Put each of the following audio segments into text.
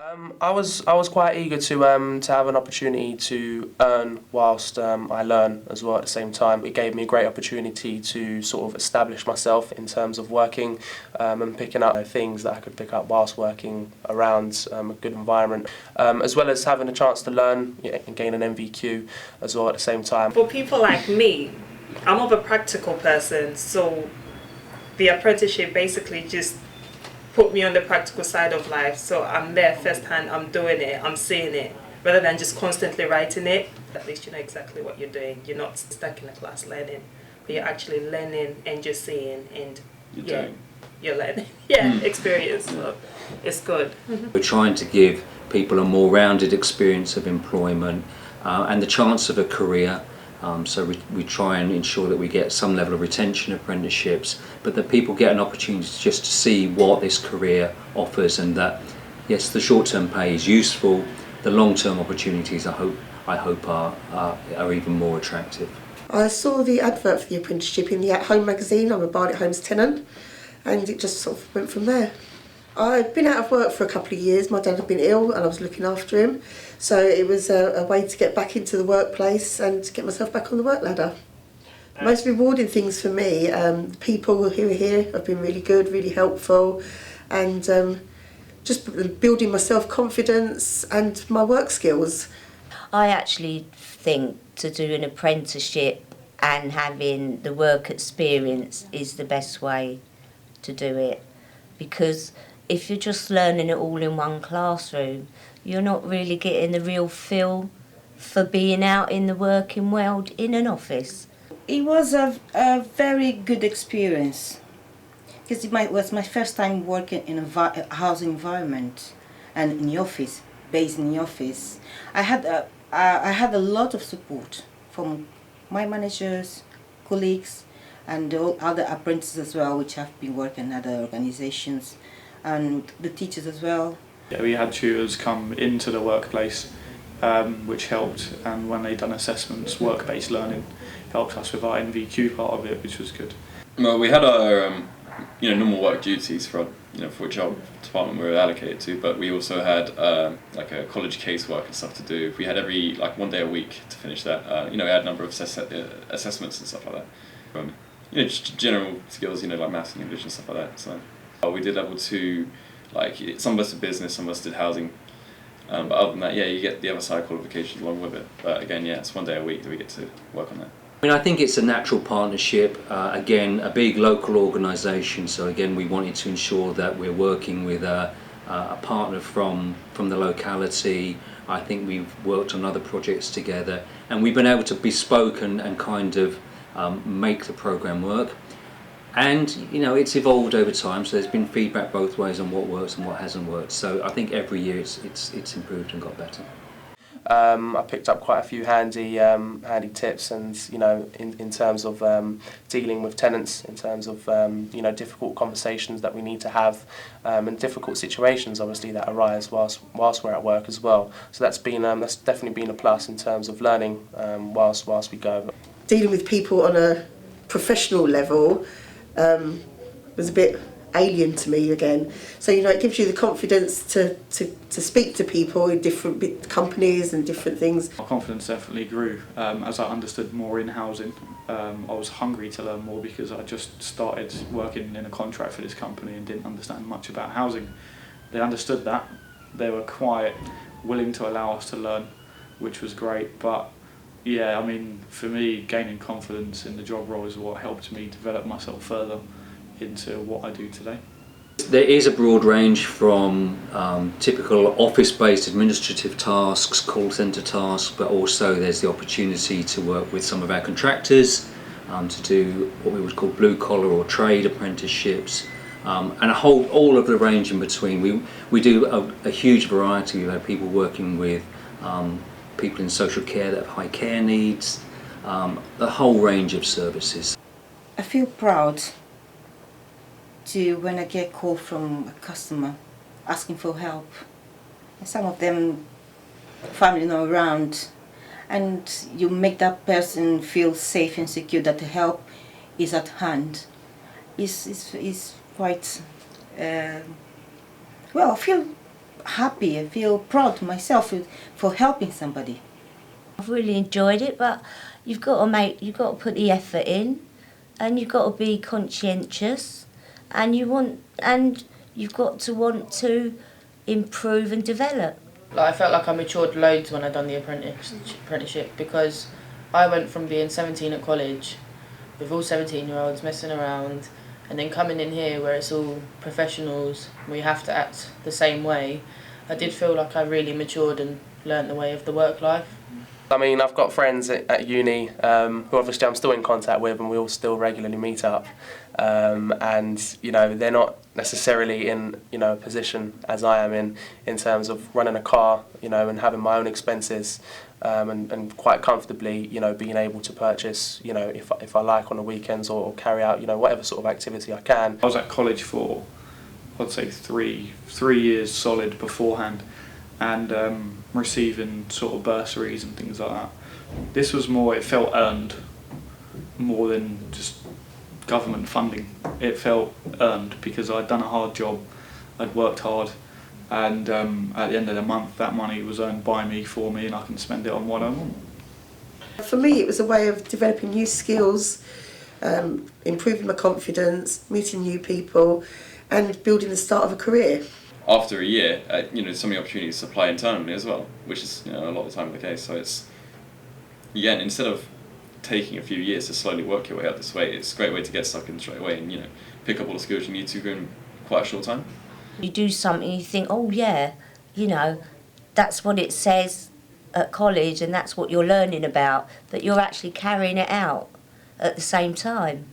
I was quite eager to have an opportunity to earn whilst I learn as well at the same time. It gave me a great opportunity to sort of establish myself in terms of working and picking up things that I could pick up whilst working around a good environment, as well as having a chance to learn and gain an MVQ as well at the same time. For people like me, I'm more of a practical person, so the apprenticeship basically just put me on the practical side of life. So I'm there firsthand, I'm doing it, I'm seeing it, rather than just constantly writing it. At least you know exactly what you're doing. You're not stuck in a class learning, but you're actually learning and just seeing, and you're learning. Experience. So it's good. We're trying to give people a more rounded experience of employment and the chance of a career. So we try and ensure that we get some level of retention apprenticeships, but that people get an opportunity just to see what this career offers, and that yes, the short-term pay is useful, the long-term opportunities I hope are even more attractive. I saw the advert for the apprenticeship in the At Home magazine. I'm a Barnet Homes tenant, and it just sort of went from there. I'd been out of work for a couple of years. My dad had been ill and I was looking after him. So it was a way to get back into the workplace and to get myself back on the work ladder. The most rewarding things for me, the people who are here have been really good, really helpful, and just building my self-confidence and my work skills. I actually think to do an apprenticeship and having the work experience is the best way to do it, because if you're just learning it all in one classroom, you're not really getting the real feel for being out in the working world in an office. It was a very good experience, because it was my first time working in a housing environment and in the office, based in the office. I had a lot of support from my managers, colleagues, and all other apprentices as well, which have been working in other organisations, and the teachers as well. Yeah, we had tutors come into the workplace, which helped, and when they'd done assessments, work-based learning helped us with our NVQ part of it, which was good. Well, we had our normal work duties for which our department we were allocated to, but we also had like a college casework and stuff to do. We had every one day a week to finish that. We had a number of assessments and stuff like that. Just general skills, like maths and English and stuff like that. So we did level 2, some of us did business, some of us did housing. But other than that, you get the other side qualifications along with it. But again, it's one day a week that we get to work on that. I think it's a natural partnership, again a big local organisation, so again we wanted to ensure that we're working with a partner from the locality. I think we've worked on other projects together, and we've been able to bespoke and kind of make the programme work. And it's evolved over time, so there's been feedback both ways on what works and what hasn't worked. So I think every year it's improved and got better. I picked up quite a few handy tips, and in terms of dealing with tenants, in terms of difficult conversations that we need to have, and difficult situations obviously that arise whilst we're at work as well. So that's definitely been a plus in terms of learning whilst we go. Dealing with people on a professional level was a bit alien to me again. So it gives you the confidence to speak to people in different companies and different things. My confidence definitely grew as I understood more in housing. I was hungry to learn more because I just started working in a contract for this company and didn't understand much about housing. They understood that. They were quite willing to allow us to learn, which was great. But for me, gaining confidence in the job role is what helped me develop myself further into what I do today. There is a broad range from typical office-based administrative tasks, call centre tasks, but also there's the opportunity to work with some of our contractors to do what we would call blue-collar or trade apprenticeships, and all of the range in between. We do a huge variety. We've had people working with people in social care that have high care needs, a whole range of services. I feel proud when I get a call from a customer asking for help. And some of them, family not around, and you make that person feel safe and secure that the help is at hand. It's quite, I feel happy. I feel proud to myself for helping somebody. I've really enjoyed it, but you've got to put the effort in, and you've got to be conscientious, and you've got to want to improve and develop. Like, I felt like I matured loads when I done the apprenticeship, because I went from being 17 at college with all 17-year-olds messing around, and then coming in here where it's all professionals, where you have to act the same way. I did feel like I really matured and learnt the way of the work life. I mean, I've got friends at uni who obviously I'm still in contact with, and we all still regularly meet up. And you know, they're not necessarily in, you know, a position as I am in terms of running a car, you know, and having my own expenses, and quite comfortably, you know, being able to purchase, you know, if I like on the weekends, or carry out, you know, whatever sort of activity I can. I was at college for, I'd say, three years solid beforehand, and receiving sort of bursaries and things like that. This was more, it felt earned more than just government funding. It felt earned because I'd done a hard job, I'd worked hard, and at the end of the month that money was earned by me, for me, and I can spend it on what I want. For me, it was a way of developing new skills, improving my confidence, meeting new people, and building the start of a career. After a year, you know, some of the opportunities apply internally as well, which is, you know, a lot of the time the case. So it's, again, instead of taking a few years to slowly work your way up this way, it's a great way to get stuck in straight away and, you know, pick up all the skills you need to in quite a short time. You do something, you think, oh yeah, you know, that's what it says at college, and that's what you're learning about, but you're actually carrying it out at the same time,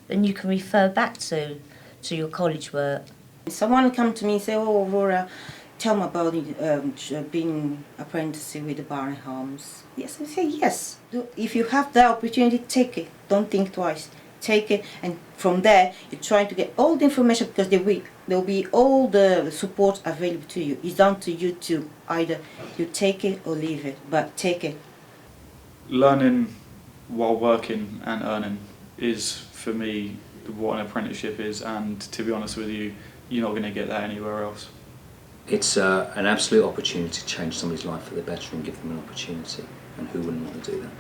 and you can refer back to your college work. Someone come to me and say, "Oh, Aurora, tell me about being apprentice with the Barnet Homes." Yes, I say yes. If you have the opportunity, take it. Don't think twice. Take it, and from there you try to get all the information, because there will be all the support available to you. It's down to you to either you take it or leave it, but take it. Learning while working and earning is, for me, what an apprenticeship is, and to be honest with you, you're not going to get that anywhere else. It's an absolute opportunity to change somebody's life for the better and give them an opportunity, and who wouldn't want to do that?